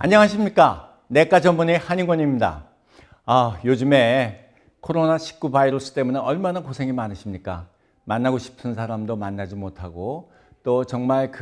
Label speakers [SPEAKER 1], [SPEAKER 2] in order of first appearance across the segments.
[SPEAKER 1] 안녕하십니까. 내과 전문의 한인권입니다. 요즘에 코로나19 바이러스 때문에 얼마나 고생이 많으십니까? 만나고 싶은 사람도 만나지 못하고 또 정말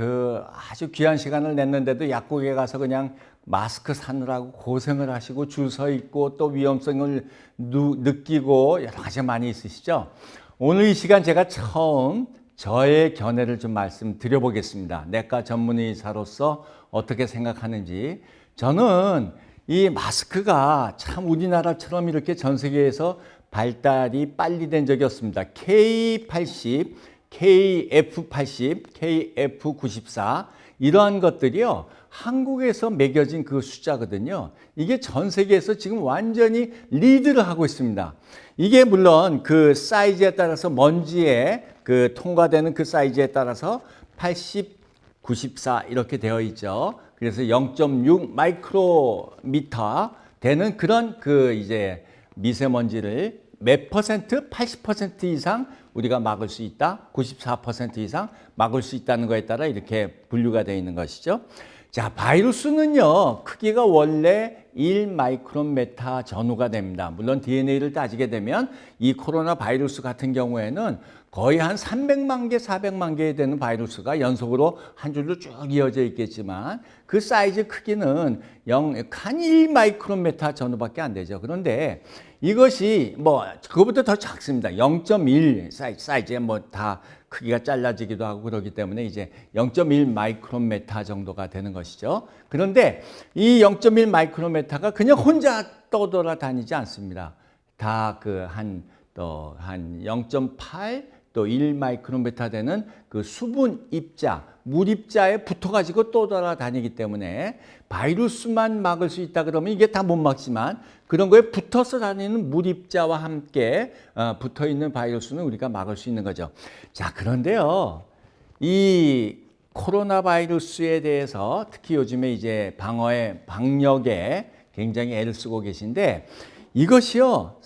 [SPEAKER 1] 아주 귀한 시간을 냈는데도 약국에 가서 그냥 마스크 사느라고 고생을 하시고 줄 서 있고 또 위험성을 느끼고 여러 가지 많이 있으시죠? 오늘 이 시간 제가 처음 저의 견해를 좀 말씀드려 보겠습니다. 내과 전문의사로서 어떻게 생각하는지. 저는 이 마스크가 참 우리나라처럼 이렇게 전 세계에서 발달이 빨리 된 적이 없습니다. K80, KF80, KF94 이러한 것들이요. 한국에서 매겨진 그 숫자거든요. 이게 전 세계에서 지금 완전히 리드를 하고 있습니다. 이게 물론 그 사이즈에 따라서 먼지에 통과되는 그 사이즈에 따라서 80, 94 이렇게 되어 있죠. 그래서 0.6 마이크로미터 되는 그런 이제 미세먼지를 몇 퍼센트? 80% 이상 우리가 막을 수 있다. 94% 이상 막을 수 있다는 거에 따라 이렇게 분류가 되어 있는 것이죠. 자, 바이러스는요, 크기가 원래 1 마이크론 메타 전후가 됩니다. 물론 DNA를 따지게 되면 이 코로나 바이러스 같은 경우에는 거의 한 300만 개, 400만 개 되는 바이러스가 연속으로 한 줄로 쭉 이어져 있겠지만 그 사이즈 크기는 한 1 마이크론 메타 전후밖에 안 되죠. 그런데 이것이 그거보다 더 작습니다. 0.1 사이즈에 다 크기가 잘라지기도 하고 그러기 때문에 이제 0.1 마이크론 메타 정도가 되는 것이죠. 그런데 이 0.1 마이크론 메타가 그냥 혼자 떠돌아다니지 않습니다. 다 한 0.8 또 1 마이크론 메타 되는 그 수분 입자, 물 입자에 붙어가지고 떠돌아다니기 때문에 바이러스만 막을 수 있다 그러면 이게 다 못 막지만 그런 거에 붙어서 다니는 물 입자와 함께 붙어 있는 바이러스는 우리가 막을 수 있는 거죠. 자, 그런데요, 이 코로나 바이러스에 대해서 특히 요즘에 이제 방역에 굉장히 애를 쓰고 계신데 이것이요,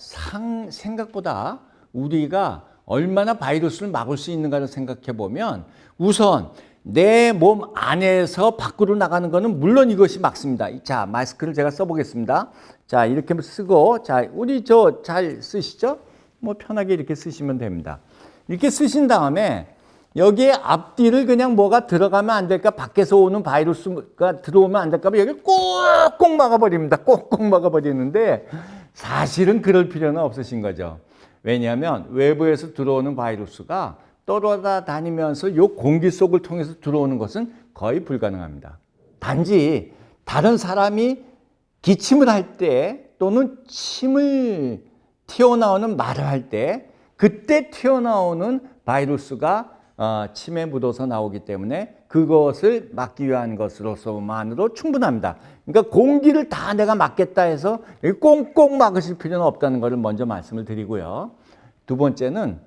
[SPEAKER 1] 생각보다 우리가 얼마나 바이러스를 막을 수 있는가를 생각해 보면 우선 내 몸 안에서 밖으로 나가는 거는 물론 이것이 막습니다. 자, 마스크를 제가 써보겠습니다. 자, 이렇게 쓰고, 자, 우리 잘 쓰시죠? 편하게 이렇게 쓰시면 됩니다. 이렇게 쓰신 다음에 여기에 앞뒤를 그냥 뭐가 들어가면 안 될까? 밖에서 오는 바이러스가 들어오면 안 될까? 여기 꼭꼭 막아버립니다. 꼭꼭 막아버리는데 사실은 그럴 필요는 없으신 거죠. 왜냐하면 외부에서 들어오는 바이러스가 떠돌아다니면서 이 공기 속을 통해서 들어오는 것은 거의 불가능합니다. 단지 다른 사람이 기침을 할 때 또는 침을 튀어나오는 말을 할 때 그때 튀어나오는 바이러스가 침에 묻어서 나오기 때문에 그것을 막기 위한 것으로서만으로 충분합니다. 그러니까 공기를 다 내가 막겠다 해서 꽁꽁 막으실 필요는 없다는 것을 먼저 말씀을 드리고요. 두 번째는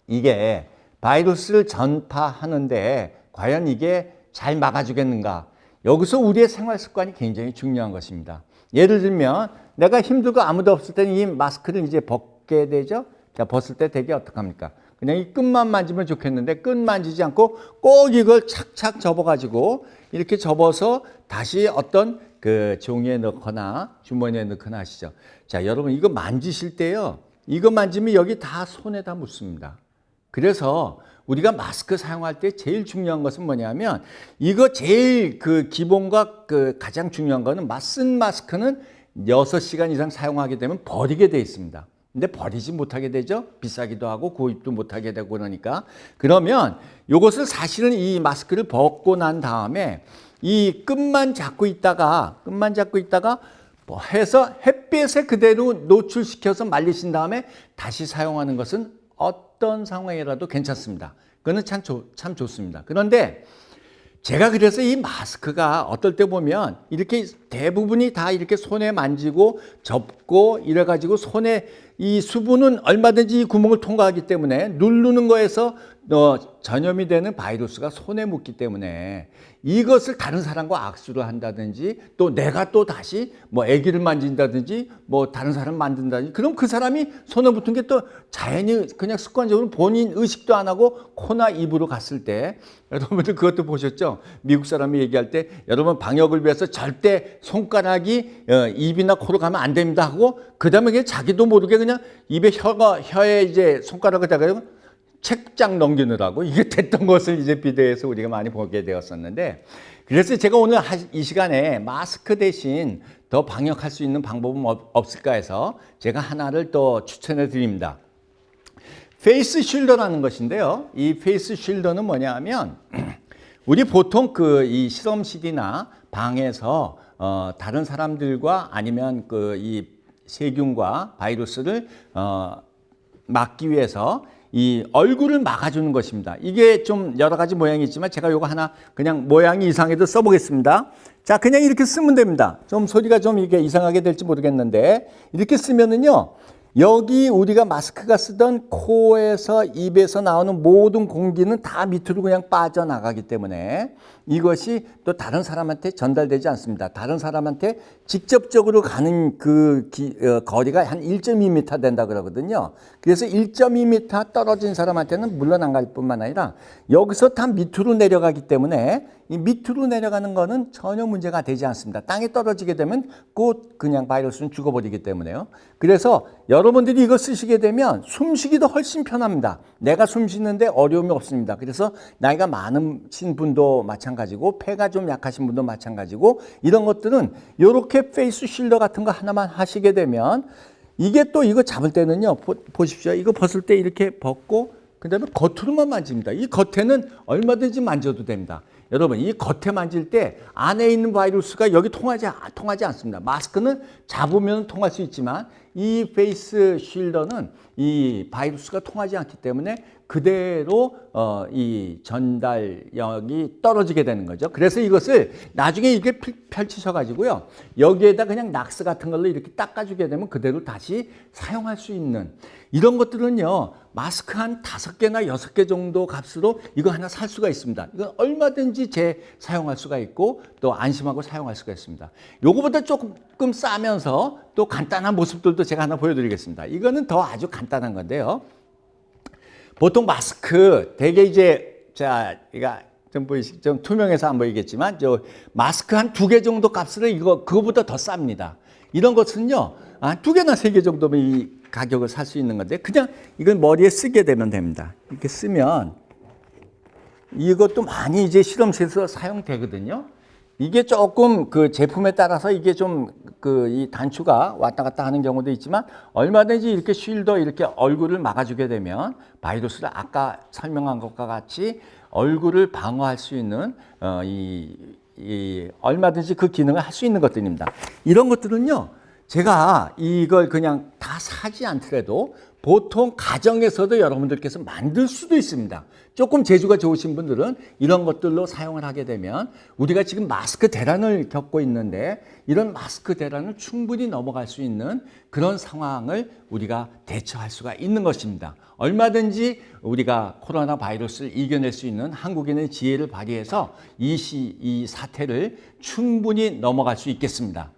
[SPEAKER 1] 이게 바이러스를 전파하는데 과연 이게 잘 막아주겠는가? 여기서 우리의 생활 습관이 굉장히 중요한 것입니다. 예를 들면 내가 힘들고 아무도 없을 때는 이 마스크를 이제 벗게 되죠? 자, 벗을 때 되게 어떡합니까? 그냥 이 끝만 만지면 좋겠는데 끝 만지지 않고 꼭 이걸 착착 접어가지고 이렇게 접어서 다시 어떤 종이에 넣거나 주머니에 넣거나 하시죠. 자, 여러분 이거 만지실 때요. 이거 만지면 여기 다 손에 다 묻습니다. 그래서 우리가 마스크 사용할 때 제일 중요한 것은 뭐냐면 이거 제일 기본과 가장 중요한 거는 쓴 마스크는 6시간 이상 사용하게 되면 버리게 돼 있습니다. 근데 버리지 못하게 되죠. 비싸기도 하고 구입도 못하게 되고 그러니까. 그러면 이것을 사실은 이 마스크를 벗고 난 다음에 이 끝만 잡고 있다가 해서 햇빛에 그대로 노출시켜서 말리신 다음에 다시 사용하는 것은 어떤 상황이라도 괜찮습니다. 그거는 참 좋습니다. 그런데 제가 그래서 이 마스크가 어떨 때 보면 이렇게 대부분이 다 이렇게 손에 만지고 접고 이래가지고 손에 이 수분은 얼마든지 이 구멍을 통과하기 때문에 누르는 거에서 전염이 되는 바이러스가 손에 묻기 때문에 이것을 다른 사람과 악수를 한다든지 또 내가 또 다시 아기를 만진다든지 다른 사람 만든다든지 그럼 그 사람이 손에 붙은 게 또 자연히 그냥 습관적으로 본인 의식도 안 하고 코나 입으로 갔을 때 여러분들 그것도 보셨죠? 미국 사람이 얘기할 때 여러분 방역을 위해서 절대 손가락이 입이나 코로 가면 안 됩니다 하고 그다음에 그냥 자기도 모르게 그냥 입에 혀에 이제 손가락을 대고 책장 넘기느라고 이게 됐던 것을 이제 비디오에서 우리가 많이 보게 되었었는데, 그래서 제가 오늘 이 시간에 마스크 대신 더 방역할 수 있는 방법은 없을까 해서 제가 하나를 또 추천해 드립니다. 페이스 쉴더라는 것인데요. 이 페이스 쉴더는 뭐냐 하면 우리 보통 이 실험실이나 방에서 다른 사람들과 아니면 이 세균과 바이러스를 막기 위해서 이 얼굴을 막아주는 것입니다. 이게 좀 여러 가지 모양이 있지만 제가 요거 하나 그냥 모양이 이상해도 써보겠습니다. 자, 그냥 이렇게 쓰면 됩니다. 좀 소리가 좀 이게 이상하게 될지 모르겠는데 이렇게 쓰면은요, 여기 우리가 마스크가 쓰던 코에서 입에서 나오는 모든 공기는 다 밑으로 그냥 빠져나가기 때문에 이것이 또 다른 사람한테 전달되지 않습니다. 다른 사람한테 직접적으로 가는 거리가 한 1.2m 된다 그러거든요. 그래서 1.2m 떨어진 사람한테는 물론 안 갈 뿐만 아니라 여기서 다 밑으로 내려가기 때문에 이 밑으로 내려가는 거는 전혀 문제가 되지 않습니다. 땅에 떨어지게 되면 곧 그냥 바이러스는 죽어버리기 때문에요. 그래서 여러분들이 이거 쓰시게 되면 숨쉬기도 훨씬 편합니다. 내가 숨 쉬는데 어려움이 없습니다. 그래서 나이가 많으신 분도 마찬가지고 폐가 좀 약하신 분도 마찬가지고 이런 것들은 이렇게 페이스 쉴더 같은 거 하나만 하시게 되면 이게 또 이거 잡을 때는요, 보십시오. 이거 벗을 때 이렇게 벗고 그다음에 겉으로만 만집니다. 이 겉에는 얼마든지 만져도 됩니다. 여러분, 이 겉에 만질 때 안에 있는 바이러스가 여기 통하지 않습니다. 마스크는 잡으면 통할 수 있지만 이 페이스 쉴더는 이 바이러스가 통하지 않기 때문에 그대로 이 전달력이 떨어지게 되는 거죠. 그래서 이것을 나중에 이렇게 펼치셔 가지고요, 여기에다 그냥 낙스 같은 걸로 이렇게 닦아주게 되면 그대로 다시 사용할 수 있는 이런 것들은요, 마스크 한 5개나 6개 정도 값으로 이거 하나 살 수가 있습니다. 이건 얼마든지 재사용할 수가 있고 또 안심하고 사용할 수가 있습니다. 요거보다 조금 싸면서 또 간단한 모습들도 제가 하나 보여드리겠습니다. 이거는 더 아주 간단한 건데요. 보통 마스크 되게 이제 이거 좀 보이시죠? 좀 투명해서 안 보이겠지만 저 마스크 한 2개 정도 값으로 그거보다 더 쌉니다. 이런 것은요, 한 2개나 3개 정도면 이 가격을 살 수 있는 건데 그냥 이건 머리에 쓰게 되면 됩니다. 이렇게 쓰면 이것도 많이 이제 실험실에서 사용되거든요. 이게 조금 그 제품에 따라서 이게 좀 이 단추가 왔다 갔다 하는 경우도 있지만 얼마든지 이렇게 쉴더 이렇게 얼굴을 막아주게 되면 바이러스를 아까 설명한 것과 같이 얼굴을 방어할 수 있는 얼마든지 그 기능을 할 수 있는 것들입니다. 이런 것들은요, 제가 이걸 그냥 다 사지 않더라도 보통 가정에서도 여러분들께서 만들 수도 있습니다. 조금 재주가 좋으신 분들은 이런 것들로 사용을 하게 되면 우리가 지금 마스크 대란을 겪고 있는데 이런 마스크 대란을 충분히 넘어갈 수 있는 그런 상황을 우리가 대처할 수가 있는 것입니다. 얼마든지 우리가 코로나 바이러스를 이겨낼 수 있는 한국인의 지혜를 발휘해서 이 사태를 충분히 넘어갈 수 있겠습니다.